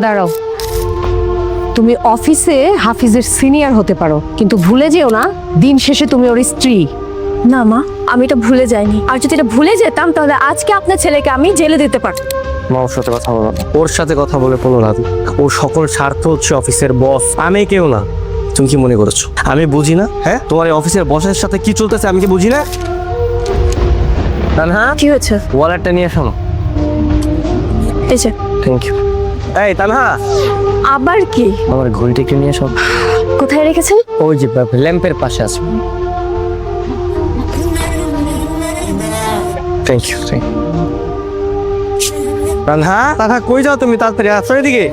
দাঁড়াও, তুমি অফিসে হাফিজের সিনিয়র হতে পারো, কিন্তু ভুলে যেও না দিন শেষে তুমি ওর স্ত্রী। না মা, আমি এটা ভুলে যাইনি। আর যদি এটা ভুলে যেতাম তাহলে আজকে আপনার ছেলেকে আমি জেলে দিতে পারতাম। মা ওর সাথে কথা বলো না, ওর সাথে কথা বলে কোনো লাভ নেই। ওর সকল স্বার্থ হচ্ছে অফিসের বস, আমি কেউ না। তুমি কি মনে করেছো আমি বুঝি না? হ্যাঁ, তোমার এই অফিসের বসের সাথে কি চলতেছে আমি কি বুঝি না? তানহা, কি হয়েছে? ওয়ালেটটা নিয়ে এসো না। এই যে। Thank you. এই তানহা, আবার কি? আমার ঘড়িটা একটু নিয়ে এসো। কোথায় রেখেছেন? ওই যে ল্যাম্পের পাশে আছে। Thank you. তানহা, তানহা কই যাও তুমি? তাড়াতাড়ি আসো এদিকে।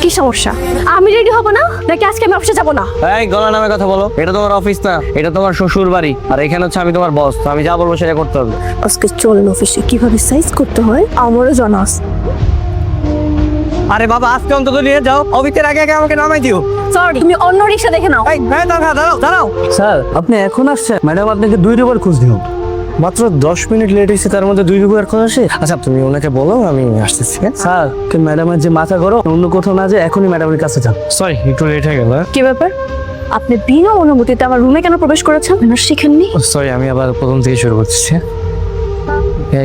কি সমস্যা? আমি রেডি হব না নাকি আজকে আমি অফিসে যাব না? এই গলা নামে কথা বলো, এটা তোমার অফিস না, এটা তোমার শ্বশুর বাড়ি। আর এখানে হচ্ছে আমি তোমার বস, তো আমি যা বলবো সেটা করতে হবে। আজকে চলেন অফিসে, কিভাবে সাইজ করতে হয় আমারও জানা আছে। আরে বাবা, আজকে অন্তত নিয়ে যাও, অফিসের আগে আগে আমাকে নামাই দিও। সরি, তুমি অন্য রিক্সা দেখে নাও। এই দাঁড়াও দাঁড়াও দাঁড়াও। স্যার আপনি এখন আসছেন? ম্যাডাম আপনাকে 2 দুবার খোঁজ দিও। মাত্র 10 মিনিট লেট হয়েছে, তার মধ্যে 2 দুবার খোঁজ আসে? আচ্ছা তুমি ওনাকে বলো আমি আসতেছি। স্যার ম্যাডামের যে মাথা গরম, অন্য কোথাও না যায়, এখনই ম্যাডামের কাছে যান। সরি একটু লেট হয়ে গেল। কি ব্যাপার? আপনি বিনা অনুমতিতে আমার রুমে কেন প্রবেশ করেছেন? না শিখেননি? সরি, আমি আবার প্রথম থেকে শুরু করতেছি।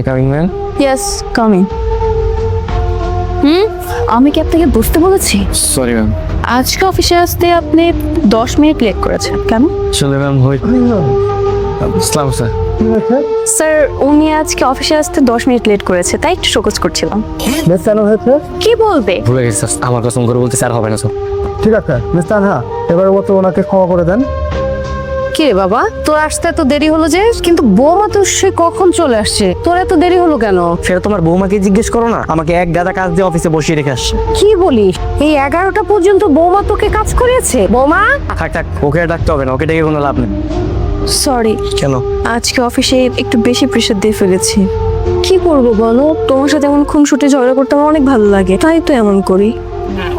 Coming man. Yes, coming. আমি কি আপনাকে বুঝতে বলেছি? Sorry ma'am. আজকে অফিসে আসতে আপনি 10 মিনিট লেট করেছেন কেন? চলে ম্যাম হই। আসসালাম স্যার। স্যার, উনি আজকে অফিসে আসতে 10 মিনিট লেট করেছে, তাই একটু শোকজ করছিলাম। মিস তানহা হয়েছে? কি বলবে? ভুলে গেছি স্যার, আমার কসম করে বলতে স্যার হবে না স্যার। ঠিক আছে মিস তানহা, এবারের মতো ওনাকে ক্ষমা করে দেন। কে রে বাবা, তোর আসতে এত দেরি হলো যে? কিন্তু বৌমা তো সে কখন চলে আসছে, তোর এত দেরি হলো কেন? সেটা তোমার বৌমাকে জিজ্ঞেস করো না, আমাকে এক গাদা কাজ দিয়ে অফিসে বসিয়ে রেখে আসছে। কি বলিস? এই 11টা পর্যন্ত বৌমা তোকে কাজ করিয়েছে? বৌমা, থাক থাক, ওকে আর ডাকতে হবে না, ওকে ডেকে কোনো লাভ নেই। সরি, কেন? আজকে অফিসে একটু বেশি প্রেশার দিয়ে ফেলেছি। কি করবো বলো, তোমার সাথে এমন খুনসুটি ঝগড়া করতে আমার অনেক ভালো লাগে, তাই তো এমন করি।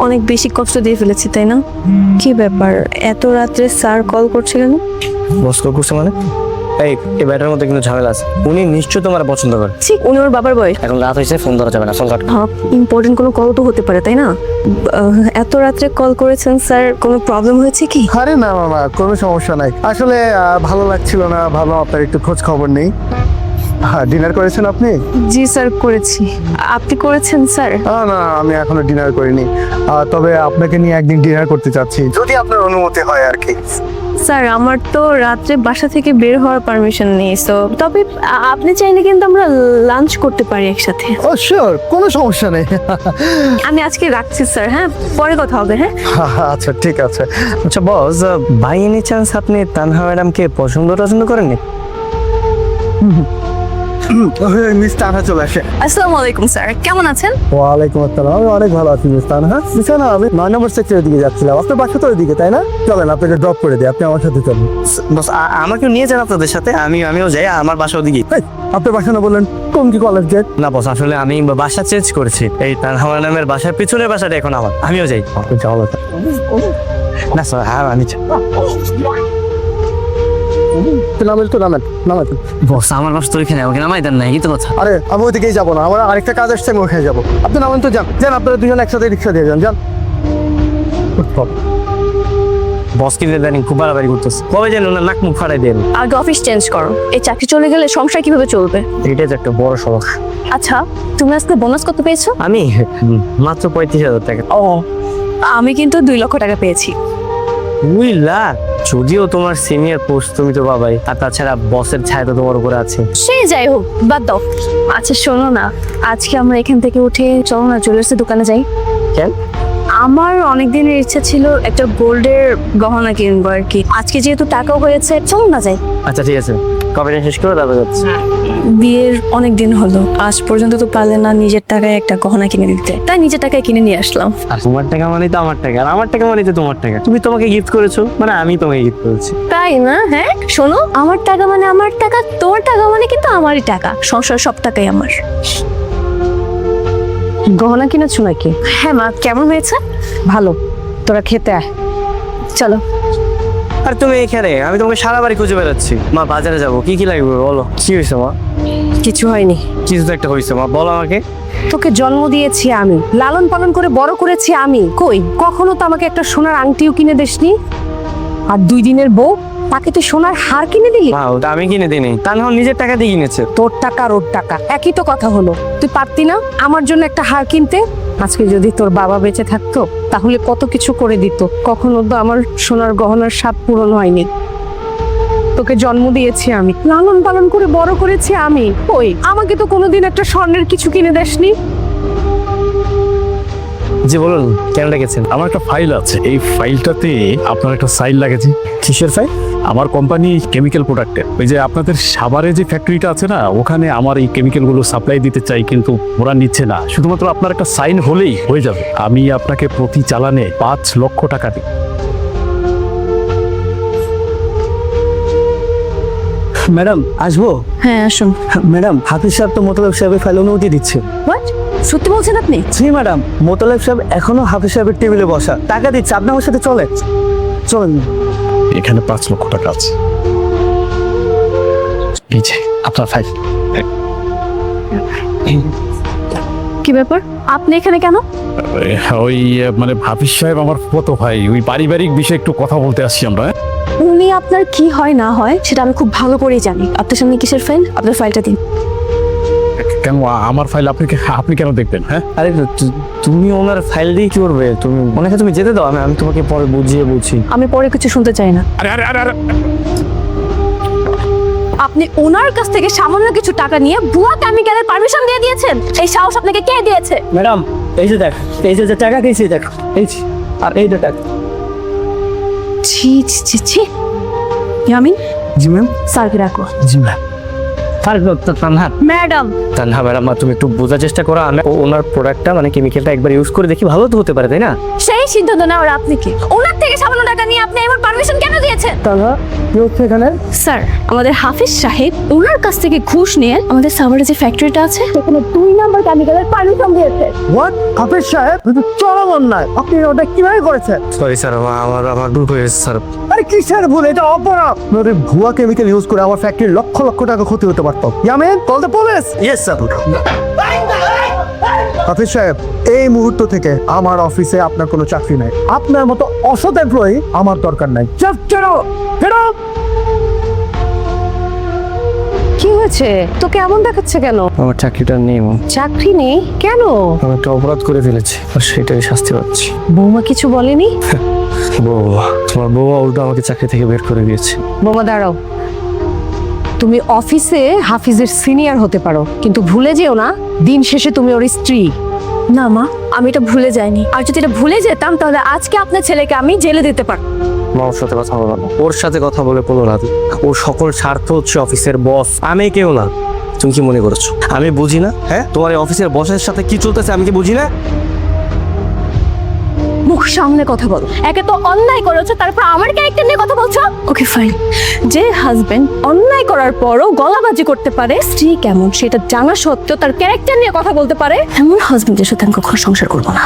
অনেক বেশি কষ্ট দিয়ে ফেলেছি, তাই না? কি ব্যাপার, এত রাত্রে স্যার কল করছে কেন? বস কল করছে মানে? এই ব্যাটার মধ্যে কিন্তু ঝামেলা আছে, উনি নিশ্চয়ই তোমার পছন্দ করে। ঠিক, উনি ওর বাবার বয়স। এখন রাত হয়েছে, ফোন ধরা যাবে না, ফোন কাট। ইম্পর্টেন্ট কোনো কল তো হতে পারে, তাই না? এত রাত্রে কল করেছেন স্যার, কোনো প্রবলেম হয়েছে কি? আরে না মামা, কোনো সমস্যা নাই। আসলে ভালো লাগছিল না, ভালো আপনার একটু খোঁজ খবর নেই। হ্যাঁ, ডিনার করেছেন আপনি? জি স্যার, করেছি। আপনি করেছেন স্যার? না, আমি এখনো ডিনার করিনি। তবে আপনাকে নিয়ে একদিন ডিনার করতে চাচ্ছি, যদি আপনার অনুমতি হয় আর কি। স্যার, আমার তো রাত্রে বাসা থেকে বের হওয়ার পারমিশন নেই, তো তবে আপনি চাইলে কিন্তু আমরা লাঞ্চ করতে পারি একসাথে। ও শিওর, কোনো সমস্যা নেই। আমি আজকে রাখছি স্যার, হ্যাঁ পরে কথা হবে। হ্যাঁ আচ্ছা ঠিক আছে। আচ্ছা বস, বাই এনি চান্স আপনি তানহা ম্যাডামকে পছন্দ করেননি? মিস তানহা চলে আসে। আসসালামু আলাইকুম স্যার, কেমন আছেন? ওয়ালাইকুম আসসালাম, আমি অনেক ভালো আছি মিস তানহা। না, আমি 9 নম্বর সেক্টরের দিকে যাচ্ছিলাম, আপনার বাসা তো ওইদিকে তাই না? চলেন আপনাকে ড্রপ করে দিই, আপনি আমার সাথে চলুন। বস আমাকেও নিয়ে যান আপনাদের সাথে, আমিও যাই, আমার বাসা ওদিকে। এই, আপনার বাসা না বললেন কোন কি কলেজ গেট? না বস, আসলে আমি বাসা চেঞ্জ করেছি, এই তানহা ম্যাডামের বাসার পিছনের বাসাটা এখন আমার, আমিও যাই। না স্যার, হ্যাঁ আমি নামেন। বস আমার বাসা তো ওইখানে, ওকে নামাই দেন না, এই তো কথা। আরে আমি ওইদিকেই যাবো না, আমার আরেকটা কাজ আসছে, আমি ওখানে যাবো। আপনি নামেন তো, যান আপনারা দুজন একসাথে রিক্সা দিয়ে যান। বস কিন্তু ইদানিং খুব বাড়াবাড়ি করতেছে, কবে যেন না নাক মুখ ফাটাই দেন। আগে অফিস চেঞ্জ করো, এই চাকরি চলে গেলে সংসার কিভাবে চলবে? এটাই তো একটা বড় সমস্যা। আচ্ছা, তুমি আজকে বোনাস কত পেয়েছো? আমি মাত্র 35,000 টাকা। ও, আমি কিন্তু 2 লক্ষ টাকা পেয়েছি। 2 লাখ? যদিও তোমার সিনিয়র পোস্ট, তুমি তো বাবাই, আর তাছাড়া বসের ছায়া তো তোমার উপরে আছে। সেই যাই হোক, বাদ দাও। আচ্ছা শোনো না, আজকে আমরা এখান থেকে উঠে চলো না জুয়েলার্সের দোকানে যাই। কেন? আমার অনেক দিনের ইচ্ছা ছিল একটা গোল্ডের গহনা কিনবো আর কি। আজকে যেহেতু টাকাও হয়েছে, চলো না যাই। আচ্ছা ঠিক আছে, কবে শেষ করে তারপর যাচ্ছে। বিয়ের অনেক দিন হলো, আজ পর্যন্ত তো পারলে না নিজের টাকায় একটা গহনা কিনে দিতে, তাই নিজের টাকায় কিনে নিয়ে আসলাম। আর তোমার টাকা মানে তো আমার টাকা, আর আমার টাকা মানে তো তোমার টাকা। তুমি তোমাকে গিফট করেছো, মানে আমি তোমাকে গিফট করেছি। তাই না? হ্যাঁ শোনো, আমার টাকা মানে আমার টাকা, তোমার টাকা মানে কিন্তু আমারই টাকা, সংসার সব টাকাই আমার। গহনা কিনেছো নাকি? হ্যাঁ মা, কেমন হয়েছে? ভালো, তোরা খেতে আয়। চলো। আর তুমি এখানে, আমি তোমাকে সারা বাড়ি খুঁজে বেড়াচ্ছি। মা বাজারে যাবো, কি লাগবে বলো। কি হয়েছে মা? কিছু হয়নি। কিছু তো একটা হয়েছে মা, বলো আমাকে। তোকে জন্ম দিয়েছি আমি, লালন পালন করে বড় করেছি আমি। কই কখনো তো আমাকে একটা সোনার আংটিও কিনে দেসনি। আর 2 দিনের বউ, তাকে তুই সোনার হার কিনে দিলি। মা ওটা আমি কিনে দিইনি, তা না হলে নিজের টাকা দিয়ে কিনেছে। তোর টাকা আর ওর টাকা একই তো কথা হলো। তুই পারতি না আমার জন্য একটা হার কিনতে? আজকে যদি তোর বাবা বেঁচে থাকতো তাহলে কত কিছু করে দিত। কখনো তো আমার সোনার গহনার স্বাদ পূরণ হয়নি। তোকে জন্ম দিয়েছি আমি, লালন পালন করে বড় করেছি আমি। ওই আমাকে তো কোনোদিন একটা স্বর্ণের কিছু কিনে দেসনি। জি বলুন, কেন ডেকেছেন? আমার একটা ফাইল আছে, এই ফাইলটাতে আপনার একটা সাইন লাগেছে। কিসের ফাইল? আমার কোম্পানি কেমিক্যাল প্রোডাক্টের, ওই যে আপনাদের সাভারে যে ফ্যাক্টরিটা আছে না, ওখানে আমার এই কেমিক্যালগুলো সাপ্লাই দিতে চাই, কিন্তু ওরা নিচ্ছে না। শুধুমাত্র আপনার একটা সাইন হলেই হয়ে যাবে। আমি আপনাকে প্রতি চালানে 5 লক্ষ টাকা দিই। ম্যাডাম আসবো? হ্যাঁ আসুন। ম্যাডাম হাফিজ সাহেব তো মোতালেব সাহেবের ফাইল অনুমতি দিচ্ছে। হোয়াট, সত্যি বলছেন আপনি? জি ম্যাডাম, মোতালেব সাহেব এখনো হাফিজ সাহেবের টেবিলে বসা, টাকা দিচ্ছে। আপনি আমার সাথে চলেন। এখানে 5 লক্ষ টাকা আছে। এই যে আপনার ফাইল। কি ব্যাপার, আপনি এখানে কেন? ওই মানে হাফিজ সাহেব আমার কত ভাই, ওই পারিবারিক বিষয়ে একটু কথা বলতে আসছি আমরা। উনি আপনার কি হয় না হয় সেটা আমি খুব ভালো করেই জানি। আপনার সামনে কিসের ফাইল? আপনার ফাইলটা দিন। কেন আমার ফাইল আপনি কেন দেখবেন? হ্যাঁ, আরে তুমি ওনার ফাইল দিয়ে কি করবে? ওনাকে তুমি যেতে দাও, আমি তোমাকে পরে বুঝিয়ে বলছি। আমি পরে কিছু শুনতে চাই না। আরে আরে আরে আরে আপনি ওনার কাছ থেকে সামান্য কিছু টাকা নিয়ে ভুয়া কেমিক্যালের পারমিশন দিয়ে দিয়েছেন। এই সাহস আপনাকে কে দিয়েছে? ম্যাডাম এই যে দেখ, এই যে টাকা দিয়েছি দেখ, এই যে, আর এই যে টাকা। ছি ছি ছি ছি। ইয়ামিন, জি ম্যাম। স্যারকে রাখো। জি ma'am. Tanha madam, Tanha madam, তুমি একটু বোঝার চেষ্টা করো। আমি ওনার প্রোডাক্টটা মানে কেমিক্যালটা একবার ইউজ করে দেখি, ভালো তো হতে পারে, তাই না? সেই সিদ্ধান্ত নেওয়ার আপনি কি? ওনার থেকে সামান্য টাকা নিয়ে আপনি এমন পারমিশন কেন দিয়েছেন? তানহা কি হচ্ছে এখানে? স্যার, আমাদের হাফিজ সাহেব ওনার কাছ থেকে ঘুষ নিয়ে আমাদের সাভারে যে ফ্যাক্টরিটা আছে সেখানে 2 নাম্বার কেমিক্যালের পারমিশন দিয়েছে। হোয়াট? হাফিজ সাহেব, এটা চরম অন্যায়। আপনি ওটা কিভাবে করেছেন? সরি স্যার, আমার ভুল হয়ে গেছে স্যার। আরে কিসের ভুল? এটা অপরাধ। আপনাদের ভুয়া কেমিক্যাল ইউজ করে আমার ফ্যাক্টরির লক্ষ লক্ষ টাকা ক্ষতি হতে পারত। Yamin, call the police. Yes sir. Hafiz সাহেব, এই মুহূর্ত থেকে আমার অফিসে আপনার কোনো চাকরি নাই। আপনার মতো অসৎ এমপ্লয়ি আমার দরকার নাই। Just get out, get out. কি হয়েছে? তোকে এমন দেখাচ্ছে কেন? আমার চাকরিটা নেই মা। চাকরি নেই কেন? আমি একটা অপরাধ করে ফেলেছি, আর সেটাই শাস্তি পাচ্ছি। বৌমা কিছু বলেনি? বৌমা, তোমার বৌমা উল্টো আমাকে চাকরি থেকে বের করে দিয়েছে। বৌমা দাঁড়াও, তুমি অফিসে হাফিজের সিনিয়র হতে পারো, কিন্তু ভুলে যেও না দিন শেষে তুমি ওর স্ত্রী। না মা, আমি এটা ভুলে যাইনি। আর যদি এটা ভুলে যেতাম তাহলে আজকে আপনার ছেলেকে আমি জেলে দিতে পারতাম। মা ওর সাথে কথা বলো না, ওর সাথে কথা বলে কোনো লাভ নেই। ওর সকল স্বার্থ হচ্ছে অফিসের বস, আমি কেউ না। তুমি কি মনে করছো আমি বুঝি না? হ্যাঁ, তোমার এই অফিসের বসের সাথে কি চলতেছে আমি কি বুঝি না? মুখ সামনে কথা বলো। একে তো অন্যায় করেছো, তারপর আমার ক্যারেক্টার নিয়ে কথা বলছো। Okay fine. যে হাজবেন্ড অন্যায় করার পরও গলাবাজি করতে পারে, স্ত্রী কেমন সেটা জানা সত্ত্বেও তার ক্যারেক্টার নিয়ে কথা বলতে পারে, এমন হাজবেন্ডের সাথে আমি কখনো সংসার করবো না।